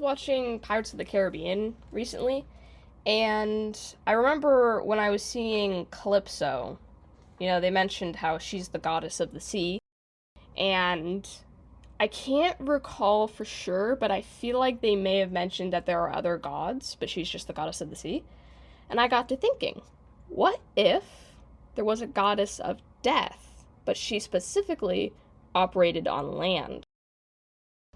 was watching Pirates of the Caribbean recently, and I remember when I was seeing Calypso, they mentioned how she's the goddess of the sea, and I can't recall for sure, but I feel like they may have mentioned that there are other gods, but she's just the goddess of the sea. And I got to thinking, what if there was a goddess of death, but she specifically operated on land?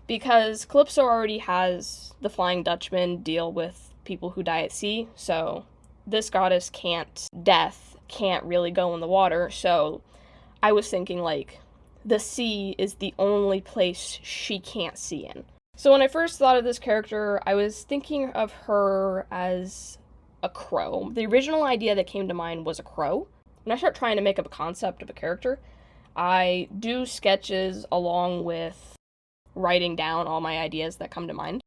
Because Calypso already has the Flying Dutchman deal with people who die at sea, so this goddess can't really go in the water, so I was thinking, like, the sea is the only place she can't see in. So when I first thought of this character, I was thinking of her as a crow. The original idea that came to mind was a crow. When I start trying to make up a concept of a character, I do sketches along with writing down all my ideas that come to mind.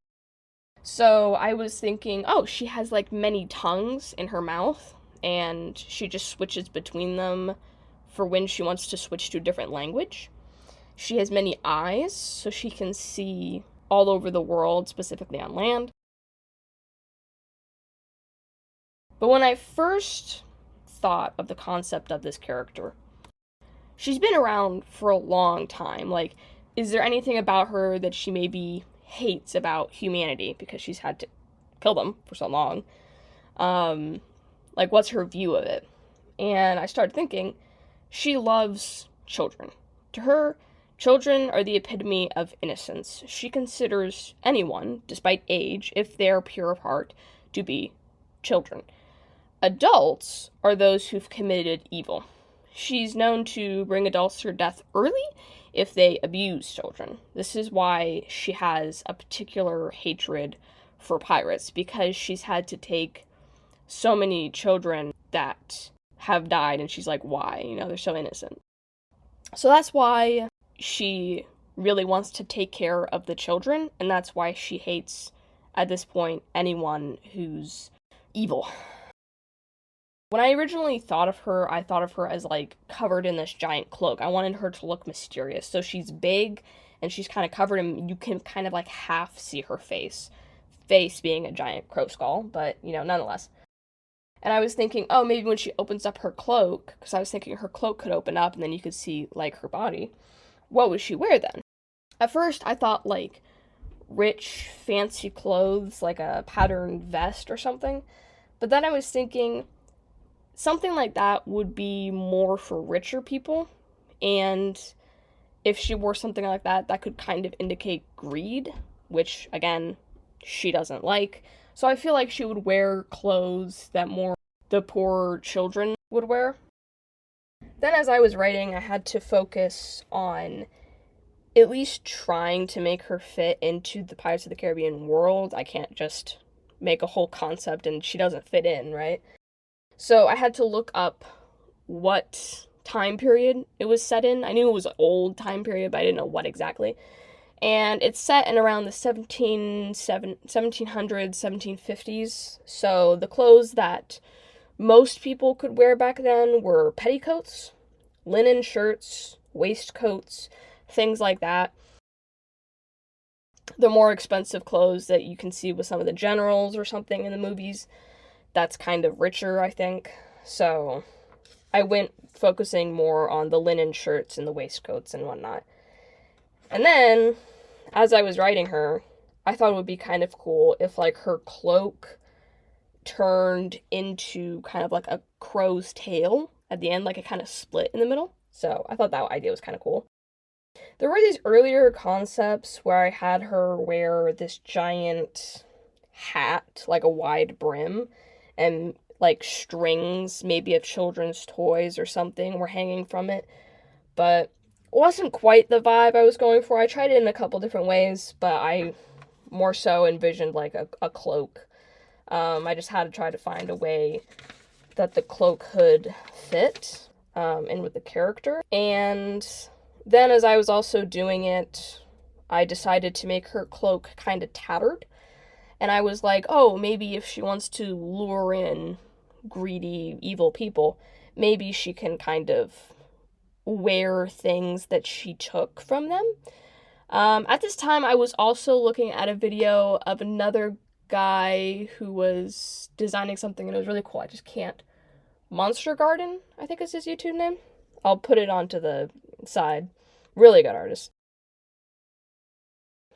So I was thinking, oh, she has like many tongues in her mouth, and she just switches between them for when she wants to switch to a different language. She has many eyes, so she can see all over the world, specifically on land. But when I first thought of the concept of this character, she's been around for a long time. Like, is there anything about her that she maybe hates about humanity because she's had to kill them for so long? Like, what's her view of it? And I started thinking, she loves children. To her, children are the epitome of innocence. She considers anyone, despite age, if they're pure of heart, to be children. Adults are those who've committed evil. She's known to bring adults to death early if they abuse children. This is why she has a particular hatred for pirates, because she's had to take so many children that have died, and she's like, why? They're so innocent. So that's why she really wants to take care of the children, and that's why she hates, at this point, anyone who's evil. When I originally thought of her, I thought of her as, like, covered in this giant cloak. I wanted her to look mysterious. So she's big, and she's kind of covered, and you can kind of, like, half see her face. Face being a giant crow skull, but, nonetheless. And I was thinking, oh, maybe when she opens up her cloak, because I was thinking her cloak could open up, and then you could see, like, her body. What would she wear, then? At first, I thought, like, rich, fancy clothes, like a patterned vest or something. But then I was thinking, something like that would be more for richer people, and if she wore something like that, that could kind of indicate greed, which, again, she doesn't like. So I feel like she would wear clothes that more the poor children would wear. Then as I was writing, I had to focus on at least trying to make her fit into the Pirates of the Caribbean world. I can't just make a whole concept and she doesn't fit in, right? So I had to look up what time period it was set in. I knew it was an old time period, but I didn't know what exactly. And it's set in around the 1700s, 1750s. So the clothes that most people could wear back then were petticoats, linen shirts, waistcoats, things like that. The more expensive clothes that you can see with some of the generals or something in the movies, that's kind of richer, I think. So I went focusing more on the linen shirts and the waistcoats and whatnot. And then, as I was writing her, I thought it would be kind of cool if, like, her cloak turned into kind of like a crow's tail at the end, like it kind of split in the middle. So I thought that idea was kind of cool. There were these earlier concepts where I had her wear this giant hat, like a wide brim, and like strings, maybe of children's toys or something, were hanging from it. But it wasn't quite the vibe I was going for. I tried it in a couple different ways, but I more so envisioned like a cloak. I just had to try to find a way that the cloak could fit in with the character. And then as I was also doing it, I decided to make her cloak kind of tattered. And I was like, oh, maybe if she wants to lure in greedy, evil people, maybe she can kind of wear things that she took from them. At this time, I was also looking at a video of another guy who was designing something, and it was really cool. I just can't. Monster Garden, I think is his YouTube name. I'll put it onto the side. Really good artist.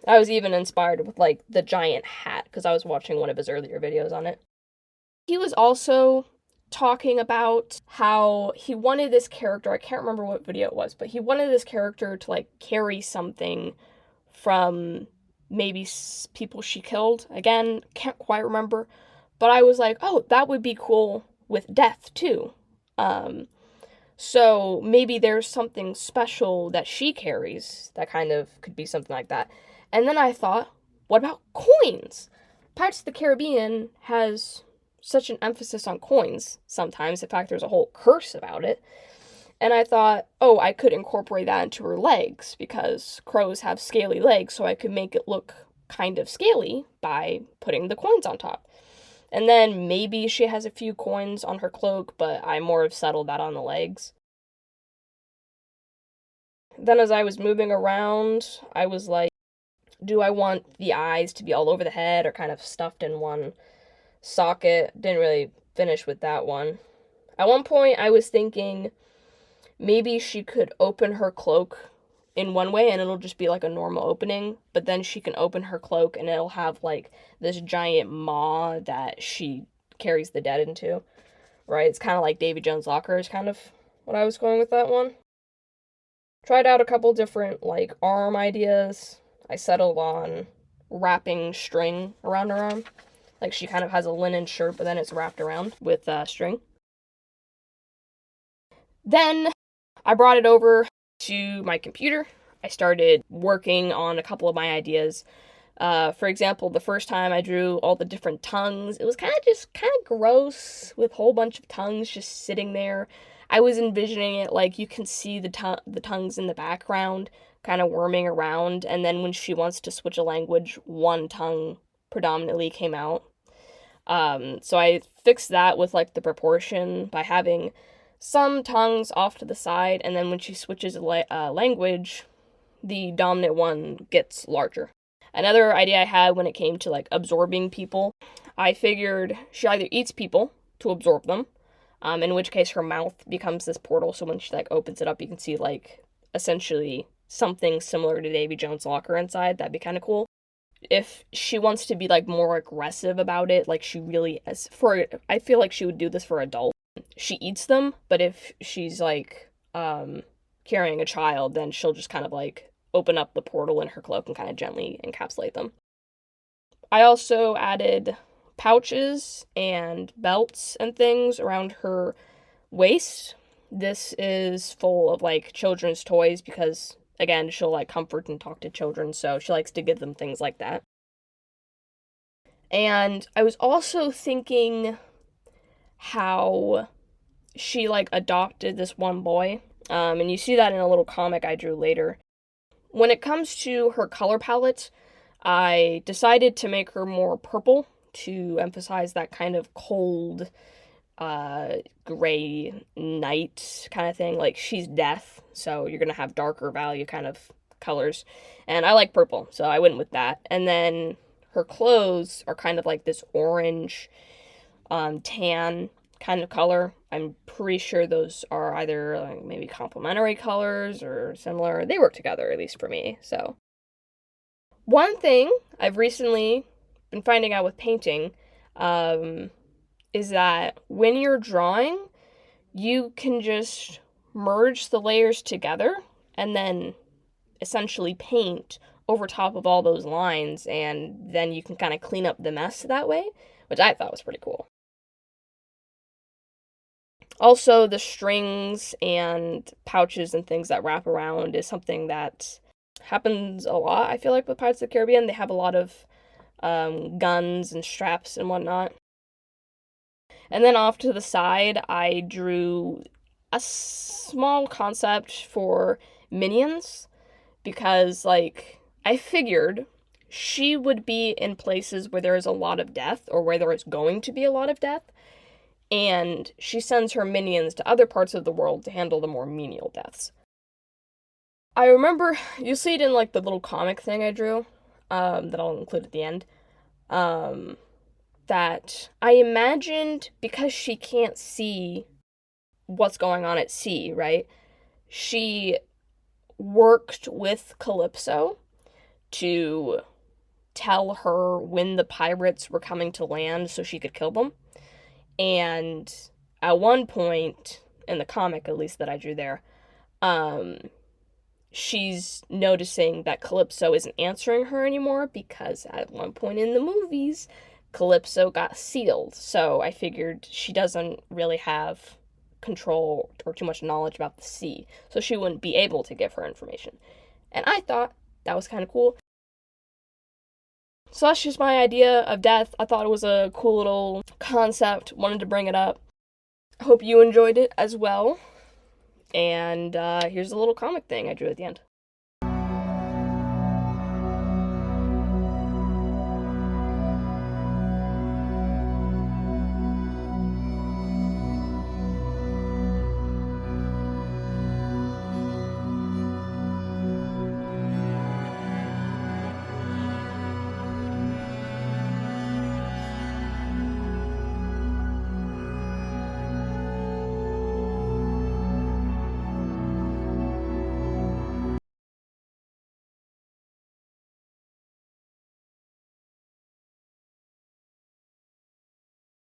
I was even inspired with like the giant hat because I was watching one of his earlier videos on it. He was also talking about how he wanted this character, I can't remember what video it was, but he wanted this character to like carry something from maybe people she killed. Again, can't quite remember, but I was like, oh, that would be cool with death too. So maybe there's something special that she carries that kind of could be something like that. And then I thought, what about coins? Pirates of the Caribbean has such an emphasis on coins sometimes. In fact, there's a whole curse about it. And I thought, oh, I could incorporate that into her legs because crows have scaly legs, so I could make it look kind of scaly by putting the coins on top. And then maybe she has a few coins on her cloak, but I more have settled that on the legs. Then as I was moving around, I was like, do I want the eyes to be all over the head or kind of stuffed in one socket? Didn't really finish with that one. At one point, I was thinking maybe she could open her cloak in one way and it'll just be like a normal opening, but then she can open her cloak and it'll have like this giant maw that she carries the dead into, right? It's kind of like Davy Jones' locker is kind of what I was going with that one. Tried out a couple different like arm ideas. I settled on wrapping string around her arm. Like she kind of has a linen shirt, but then it's wrapped around with string. Then I brought it over to my computer. I started working on a couple of my ideas. For example, the first time I drew all the different tongues, it was kind of gross with a whole bunch of tongues just sitting there. I was envisioning it like you can see the tongues in the background kind of worming around, and then when she wants to switch a language, one tongue predominantly came out. So I fixed that with like the proportion by having some tongues off to the side, and then when she switches language, the dominant one gets larger. Another idea I had when it came to like absorbing people, I figured she either eats people to absorb them, in which case her mouth becomes this portal, so when she like opens it up, you can see like essentially something similar to Davy Jones' locker inside. That'd be kind of cool. If she wants to be like more aggressive about it, like she really is I feel like she would do this for adults. She eats them, but if she's like carrying a child, then she'll just kind of like open up the portal in her cloak and kind of gently encapsulate them. I also added pouches and belts and things around her waist. This is full of like children's toys because again, she'll like comfort and talk to children, so she likes to give them things like that. And I was also thinking how she like adopted this one boy. And you see that in a little comic I drew later. When it comes to her color palette, I decided to make her more purple to emphasize that kind of cold, gray night kind of thing. Like she's death, so you're gonna have darker value kind of colors. And I like purple, so I went with that. And then her clothes are kind of like this orange, tan kind of color. I'm pretty sure those are either like maybe complementary colors or similar. They work together, at least for me. So, one thing I've recently been finding out with painting is that when you're drawing, you can just merge the layers together and then essentially paint over top of all those lines, and then you can kind of clean up the mess that way, which I thought was pretty cool. Also, the strings and pouches and things that wrap around is something that happens a lot, I feel like, with Pirates of the Caribbean. They have a lot of guns and straps and whatnot. And then off to the side, I drew a small concept for minions because, like, I figured she would be in places where there is a lot of death or where there is going to be a lot of death, and she sends her minions to other parts of the world to handle the more menial deaths. I remember, you'll see it in like the little comic thing I drew, that I'll include at the end. Um, that I imagined because she can't see what's going on at sea, right? She worked with Calypso to tell her when the pirates were coming to land so she could kill them. And at one point, in the comic at least that I drew there, um, she's noticing that Calypso isn't answering her anymore because at one point in the movies, Calypso got sealed. So I figured she doesn't really have control or too much knowledge about the sea, so she wouldn't be able to give her information. And I thought that was kind of cool. So that's just my idea of death. I thought it was a cool little concept, wanted to bring it up. Hope you enjoyed it as well. And here's a little comic thing I drew at the end.